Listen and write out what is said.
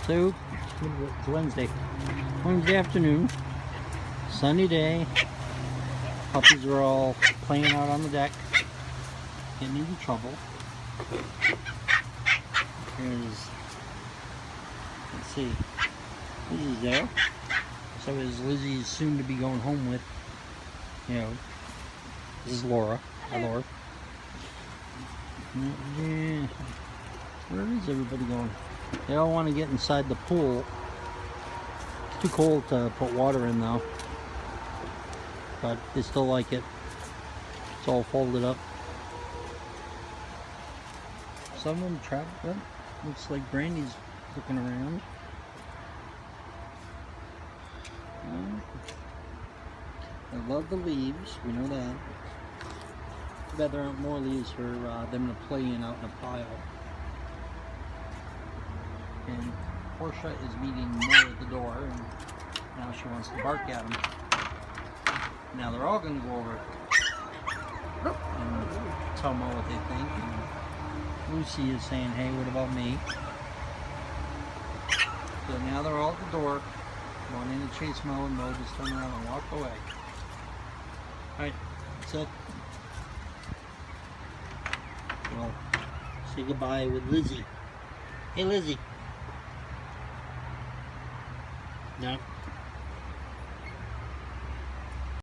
So, it's Wednesday. Wednesday afternoon. Sunny day. Puppies are all playing out on the deck. Getting into trouble. Here's, let's see, Lizzie's there. So is Lizzie's soon to be going home with, you know, this is Laura. Hi, Laura. Yeah. Where is everybody going? They all want to get inside the pool. It's too cold to put water in though. But they still like it. It's all folded up. Some of them trapped up. Looks like Brandy's looking around. I love the leaves, we know that. Too bad there aren't more leaves for them to play in out in a pile. And Portia is meeting Mo at the door, and now she wants to bark at him. Now they're all going to go over and tell Mo what they think. And Lucy is saying, hey, what about me? So now they're all at the door, wanting to chase Mo, and Mo just turned around and walked away. Alright, that's it. Well, say goodbye with Lizzie. Hey, Lizzie. No.